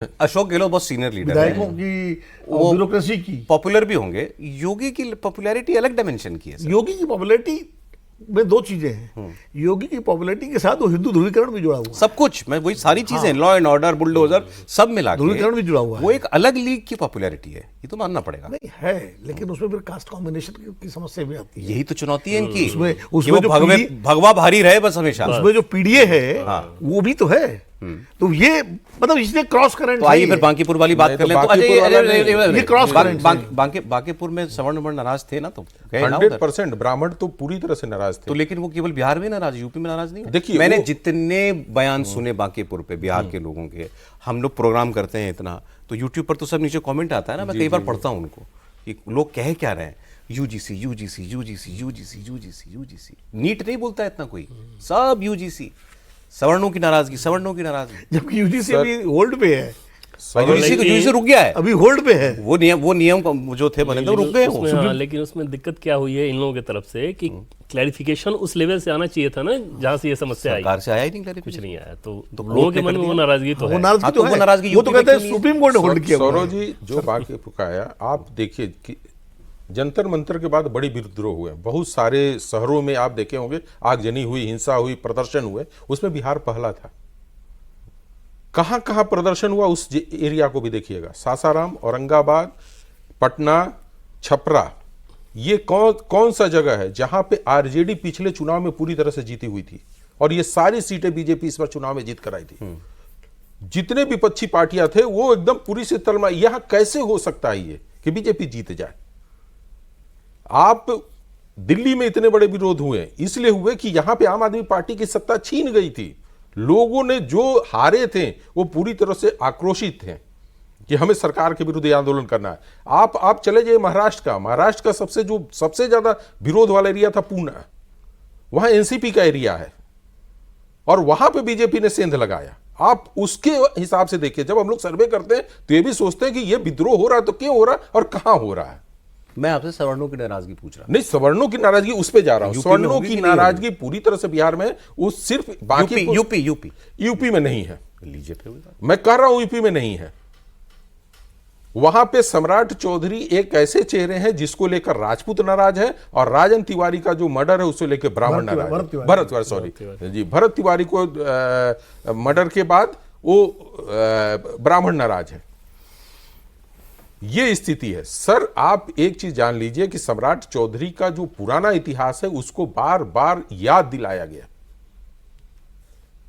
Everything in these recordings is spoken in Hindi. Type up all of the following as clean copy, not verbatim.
अशोक गहलोत बहुत सीनियर लीडर विधायकों है, की वो ब्यूरोक्रेसी की। पॉपुलर भी होंगे। योगी की पॉपुलैरिटी अलग डायमेंशन की है सर। योगी की पॉपुलैरिटी में दो चीजें हैं। योगी की पॉपुलैरिटी के साथ वो हिंदू ध्रुवीकरण भी जुड़ा हुआ है। सब कुछ, मैं वही सारी चीजें, लॉ एंड ऑर्डर, बुलडोजर, सब मिला के ध्रुवीकरण भी जुड़ा हुआ है। वो एक अलग लीग की पॉपुलैरिटी है, ये तो मानना पड़ेगा। नहीं है, लेकिन उसमें फिर कास्ट कॉम्बिनेशन की समस्या भी आती है। यही तो चुनौती है इनकी, उसमें कि वो जो भगवा भारी रहे बस हमेशा। उसमें जो पीडीए है वो भी तो है। तो ये मतलब इसलिए क्रॉस करंट। तो आइए फिर बांकीपुर वाली बात कर लें। तो ये क्रॉस करंट बांकीपुर में सवर्ण नाराज थे ना, तो गए ना उधर। 100% ब्राह्मण तो पूरी तरह से नाराज थे। तो लेकिन वो केवल बिहार में नाराज, यूपी में नाराज नहीं है। देखिए, मैंने जितने बयान सुने बांकीपुर पे बिहार के लोगों के, हम लोग प्रोग्राम करते हैं इतना, तो यूट्यूब पर तो सब नीचे कमेंट आता है ना, मैं कई बार पढ़ता हूँ उनको कि लोग कह क्या रहे हैं। UGC UGC UGC UGC UGC UGC, NEET नहीं बोलता है इतना कोई, सब यूजीसी। सवर्णों की नाराजगी, सवर्णों की नाराजगी, जबकि यूजीसी अभी होल्ड पे है। यूजीसी रुक गया है, अभी होल्ड पे है। वो नियम जो थे बने थे रुक गए वो। हाँ, लेकिन उसमें दिक्कत क्या हुई है इन लोगों की तरफ से कि क्लैरिफिकेशन उस लेवल से आना चाहिए था ना जहां से ये समस्या आई। सरकार से आया ही नहीं, कुछ नहीं आया, तो कोर्ट लोगों के ने मन कर में वो दिया। नाराजगी तो वो है। नाराजगी तो वो है। नाराजगी वो तो यूपी कहते हैं में क्यों सुप्रीम कोर्ट ने होल्ड किया हुआ है। सौरव जी जो बाकी आया, आप देखिए कि जंतर मंतर के बाद बड़ी विद्रोह हुए, बहुत सारे शहरों में आप देखे होंगे आगजनी हुई, हिंसा हुई, प्रदर्शन हुए, उसमें बिहार पहला था। कहां कहां प्रदर्शन हुआ उस एरिया को भी देखिएगा, सासाराम, औरंगाबाद, पटना, छपरा, ये कौन सा जगह है जहां पे आरजेडी पिछले चुनाव में पूरी तरह से जीती हुई थी, और ये सारी सीटें बीजेपी इस बार चुनाव में जीत कर आई थी। जितने विपक्षी पार्टियां थे वो एकदम पूरी से तलमा, यहां कैसे हो सकता है ये कि बीजेपी जीत जाए। आप दिल्ली में इतने बड़े विरोध हुए इसलिए हुए कि यहां पे आम आदमी पार्टी की सत्ता छीन गई थी। लोगों ने जो हारे थे वो पूरी तरह से आक्रोशित थे कि हमें सरकार के विरुद्ध आंदोलन करना है। आप चले जाइए महाराष्ट्र का सबसे ज्यादा विरोध वाला एरिया था पूना, वहां एनसीपी का एरिया है, और वहां पे बीजेपी ने सेंध लगाया। आप उसके हिसाब से देखिए, जब हम लोग सर्वे करते हैं तो ये भी सोचते हैं कि ये विद्रोह हो रहा है तो क्यों हो रहा है और कहां हो रहा है। मैं आपसे सवर्णों की नाराजगी पूछ रहा हूं। नहीं, सवर्णों की नाराजगी उस पे जा रहा हूं। यूपी में सवर्णों होगी की कि नहीं नाराजगी पूरी तरह से बिहार में, वो सिर्फ बाकी यूपी में नहीं है। लीजिए फिर मैं कह रहा हूं यूपी में नहीं है। वहां पे सम्राट चौधरी एक ऐसे चेहरे हैं जिसको लेकर राजपूत नाराज है, और राजन तिवारी का जो मर्डर है उसको लेकर ब्राह्मण नाराज है। भरत तिवारी को मर्डर के बाद वो ब्राह्मण नाराज है। ये स्थिति है सर। आप एक चीज जान लीजिए कि सम्राट चौधरी का जो पुराना इतिहास है उसको बार बार याद दिलाया गया,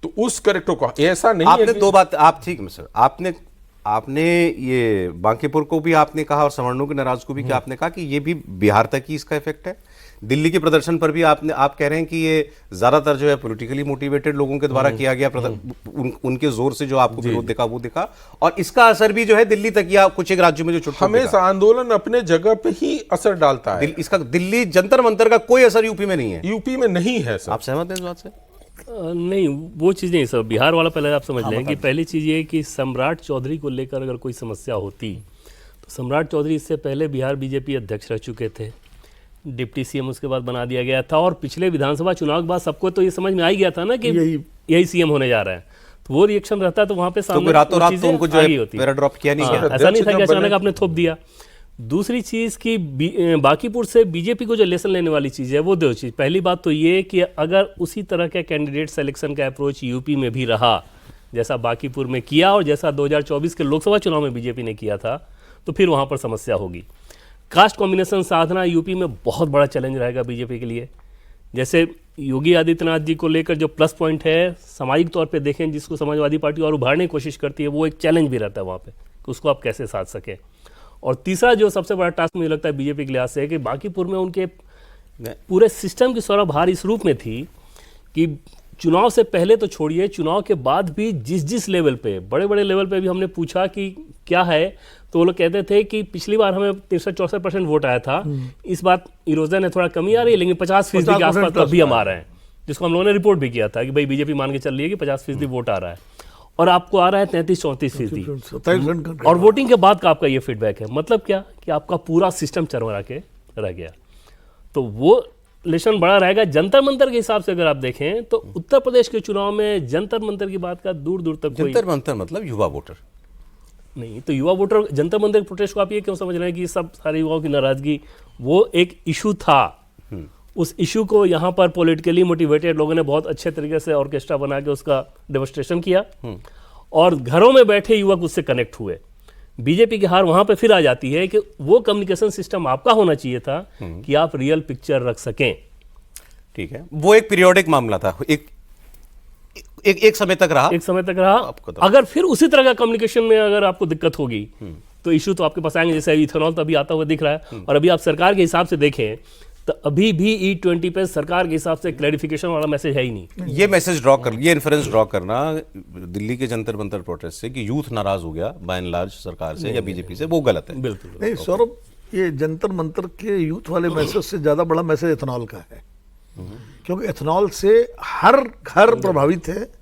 तो उस करेक्टर को ऐसा नहीं आपने है कि... दो बात, आप ठीक है सर, आपने ये बांकीपुर को भी आपने कहा और सवर्णों की नाराज को भी, कि आपने कहा कि ये भी बिहार तक ही इसका इफेक्ट है। दिल्ली के प्रदर्शन पर भी आप कह रहे हैं कि ये ज्यादातर जो है पॉलिटिकली मोटिवेटेड लोगों के द्वारा किया गया, उनके जोर से जो आपको विरोध दिखा वो दिखा, और इसका असर भी जो है दिल्ली तक या कुछ एक राज्यों में जो हमेशा आंदोलन अपने जगह पे ही असर डालता है। इसका दिल्ली जंतर मंतर का कोई असर यूपी में नहीं है। यूपी में नहीं है सर। आप सहमत हैं इस बात से? नहीं, वो चीज़ नहीं सर। बिहार वाला पहले आप समझ लें कि पहली चीज़ ये कि सम्राट चौधरी को लेकर अगर कोई समस्या होती तो सम्राट चौधरी इससे पहले बिहार बीजेपी अध्यक्ष रह चुके थे, डिप्टी सीएम उसके बाद बना दिया गया था, और पिछले विधानसभा चुनाव के बाद सबको तो ये समझ में आ ही गया था ना कि यही सीएम होने जा रहा है। तो वो रिएक्शन रहता तो वहाँ पे सामने रातों रात तो उनको जो है पैराड्रॉप किया नहीं गया। ऐसा नहीं था कि अचानक आपने थोप दिया। दूसरी चीज़ कि बांकीपुर से बीजेपी को जो लेसन लेने वाली चीज़ है वो दो चीज़। पहली बात तो ये कि अगर उसी तरह का कैंडिडेट सिलेक्शन का अप्रोच यूपी में भी रहा जैसा बांकीपुर में किया और जैसा 2024 के लोकसभा चुनाव में बीजेपी ने किया था, तो फिर वहाँ पर समस्या होगी। कास्ट कॉम्बिनेशन साधना यूपी में बहुत बड़ा चैलेंज रहेगा बीजेपी के लिए। जैसे योगी आदित्यनाथ जी को लेकर जो प्लस पॉइंट है सामाजिक तौर पे देखें, जिसको समाजवादी पार्टी और उभारने की कोशिश करती है, वो एक चैलेंज भी रहता है वहाँ पे कि उसको आप कैसे साध सकें। और तीसरा जो सबसे बड़ा टास्क मुझे लगता है बीजेपी के लिहाज से है कि बांकीपुर में उनके पूरे सिस्टम की सौरभार इस रूप में थी कि चुनाव से पहले तो छोड़िए, चुनाव के बाद भी जिस लेवल पे, बड़े बड़े लेवल पे भी हमने पूछा कि क्या है, तो वो लोग कहते थे कि पिछली बार हमें 63-64% वोट आया था, इस बार इरोजन है, थोड़ा कमी आ रही है, लेकिन 50% के आसपास तो अभी हम आ रहे हैं, जिसको हम लोगों ने रिपोर्ट भी किया था कि भाई बीजेपी मान के चल रही है कि 50% वोट आ रहा है, और आपको आ रहा है 33-34%। और वोटिंग के बाद का आपका ये फीडबैक है। मतलब क्या कि आपका पूरा सिस्टम चरमरा के रह गया। तो वो लेसन बड़ा रहेगा। जंतर मंतर के हिसाब से अगर आप देखें तो उत्तर प्रदेश के चुनाव में जंतर मंतर की बात का दूर दूर तक जंतर मंतर मतलब युवा वोटर, नहीं तो युवा वोटर जंतर मंतर प्रोटेस्ट को आप ये क्यों समझ रहे हैं कि सब सारे युवाओं की नाराजगी, वो एक इशू था, उस इशू को यहाँ पर पॉलिटिकली मोटिवेटेड लोगों ने बहुत अच्छे तरीके से ऑर्केस्ट्रा बना के उसका डेमोन्स्ट्रेशन किया और घरों में बैठे युवक उससे कनेक्ट हुए। बीजेपी की हार वहां पे फिर आ जाती है कि वो कम्युनिकेशन सिस्टम आपका होना चाहिए था कि आप रियल पिक्चर रख सकें। ठीक है, वो एक पीरियोडिक मामला था, एक समय तक रहा, एक समय तक रहा। आपको तो- अगर फिर उसी तरह का कम्युनिकेशन में अगर आपको दिक्कत होगी तो इशू तो आपके पास आएंगे। जैसे इथेनॉल तो अभी आता हुआ दिख रहा है, और अभी आप सरकार के हिसाब से देखें तो अभी भी E20 पे सरकार के हिसाब से क्लैरिफिकेशन वाला मैसेज है ही नहीं। ये मैसेज ड्रॉ कर, ये इन्फ्रेंस ड्रॉ करना दिल्ली के जंतर मंतर प्रोटेस्ट से कि यूथ नाराज हो गया बाय एंड लार्ज सरकार से या बीजेपी से, वो गलत है। बिल्कुल नहीं सौरभ, ये जंतर मंतर के यूथ वाले मैसेज से ज्यादा बड़ा मैसेज एथेनॉल का है, क्योंकि एथेनॉल से हर घर प्रभावित है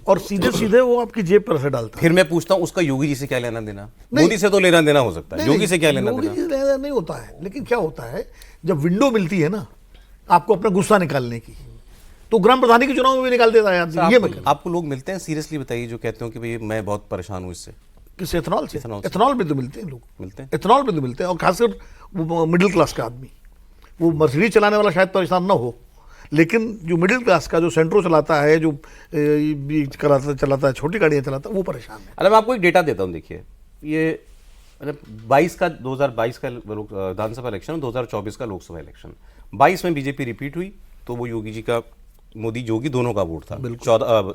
और सीधे सीधे वो आपकी जेब पर असर डालता है। फिर मैं पूछता हूँ, उसका योगी जी से क्या लेना देना? मोदी से तो लेना देना हो सकता है, योगी से क्या लेना योगी देना? जी से लेना नहीं होता है, लेकिन क्या होता है जब विंडो मिलती है ना आपको अपना गुस्सा निकालने की, तो ग्राम प्रधानी के चुनाव में भी निकाल देता है आदमी। ये मैं आपको लोग मिलते हैं सीरियसली बताइए जो कहते हो कि भाई मैं बहुत परेशान हूँ इससे? किस एथेनॉल से? एथेनॉल से। एथेनॉल में तो मिलते हैं लोग, मिलते हैं। एथेनॉल में तो मिलते हैं, और खासकर वो मिडिल क्लास का आदमी, वो मर्सिडीज चलाने वाला शायद परेशान ना हो, लेकिन जो मिडिल क्लास का, जो सेंट्रो चलाता है, जो चलाता है, छोटी गाड़ियाँ चलाता है, वो परेशान है। अरे मैं आपको एक डेटा देता हूँ, देखिए ये 2022 का विधानसभा इलेक्शन, 2024 का लोकसभा इलेक्शन। 22 में बीजेपी रिपीट हुई तो वो योगी जी का, मोदी योगी दोनों का वोट था।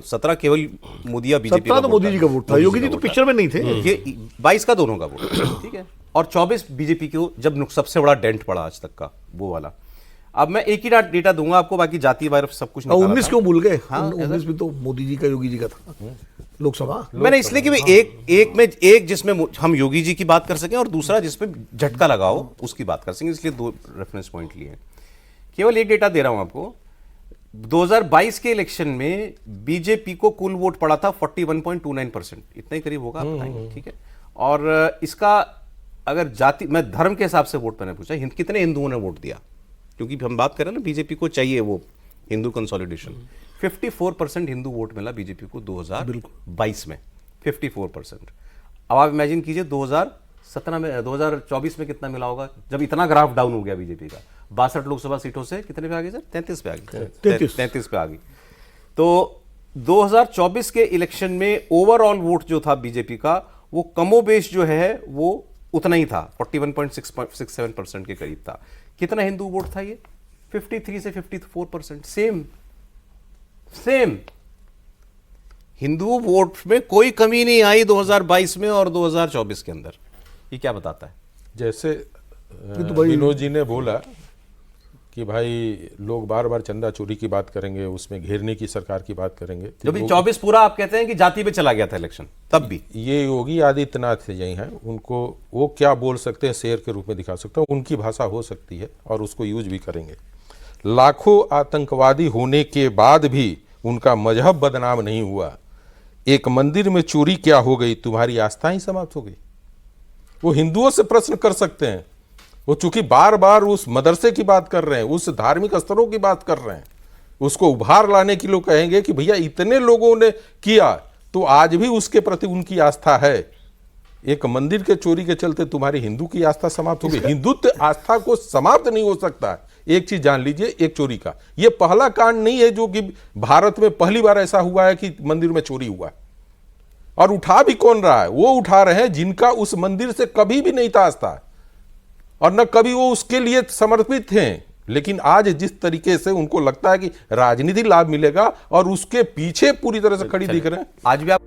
17 केवल मोदी या बीजेपी 17 तो मोदी जी का वोट था, योगी जी तो पिक्चर में नहीं थे। ये 22 का दोनों का वोट, ठीक है। और 24 बीजेपी को जब सबसे बड़ा डेंट पड़ा आज तक का, वो वाला। अब मैं एक ही डेटा दूंगा आपको, बाकी जाति वार सब कुछ निकाला 19 था। क्यों भूल गए? हाँ, 19 में तो मोदी जी का, योगी जी का था लोकसभा। मैंने इसलिए कि भाई एक जिसमें हम योगी जी की बात कर सकें और दूसरा जिसमें झटका लगाओ उसकी बात कर सकें, इसलिए दो रेफरेंस पॉइंट लिए हैं। केवल एक डेटा दे रहा हूं आपको, 2022 के इलेक्शन में बीजेपी को कुल वोट पड़ा था 41.29%, इतना ही करीब होगा, आप बताएंगे, ठीक है। और इसका अगर जाति, मैं धर्म के हिसाब से वोट मैंने पूछा, कितने हिंदुओं ने वोट दिया, क्योंकि हम बात कर रहे हैं ना बीजेपी को चाहिए वो हिंदू कंसोलिडेशन। 54% हिंदू वोट मिला बीजेपी को 2022 में, 54%। अब आप इमेजिन कीजिए 2024 में कितना मिला होगा, जब इतना ग्राफ डाउन हो गया बीजेपी का। 62 लोकसभा सीटों से कितने पे आ गई सर? 33 पे आ गई, 33 पे आ गई। तो 2024 के इलेक्शन में ओवरऑल वोट जो था बीजेपी का, वो कमोबेश जो है वो उतना ही था, 41.67% के करीब था। कितना हिंदू वोट था ये? 53 से 54%, सेम। हिंदू वोट में कोई कमी नहीं आई 2022 में और 2024 के अंदर। ये क्या बताता है? जैसे तो भाई- विनोद जी ने बोला कि भाई लोग बार बार चंदा चोरी की बात करेंगे, उसमें घेरने की सरकार की बात करेंगे। तो जब 24 पूरा आप कहते हैं कि जाति पे चला गया था इलेक्शन, तब भी ये योगी आदित्यनाथ यही हैं, उनको वो क्या बोल सकते हैं शेर के रूप में दिखा सकते हैं, उनकी भाषा हो सकती है और उसको यूज भी करेंगे। लाखों आतंकवादी होने के बाद भी उनका मजहब बदनाम नहीं हुआ। एक मंदिर में चोरी क्या हो गई, तुम्हारी आस्था ही समाप्त हो गई। वो हिंदुओं से प्रश्न कर सकते हैं, वो चूंकि बार बार उस मदरसे की बात कर रहे हैं, उस धार्मिक स्तरों की बात कर रहे हैं, उसको उभार लाने के लिए कहेंगे कि भैया इतने लोगों ने किया तो आज भी उसके प्रति उनकी आस्था है। एक मंदिर के चोरी के चलते तुम्हारी हिंदू की आस्था समाप्त हो गई। हिंदुत्व आस्था को समाप्त नहीं हो सकता। एक चीज जान लीजिए, एक चोरी का ये पहला कांड नहीं है जो कि भारत में पहली बार ऐसा हुआ है कि मंदिर में चोरी हुआ। और उठा भी कौन रहा है? वो उठा रहे हैं जिनका उस मंदिर से कभी भी नहीं था आस्था, और न कभी वो उसके लिए समर्पित थे। लेकिन आज जिस तरीके से उनको लगता है कि राजनीतिक लाभ मिलेगा और उसके पीछे पूरी तरह से खड़ी दिख रहे हैं। आज भी आप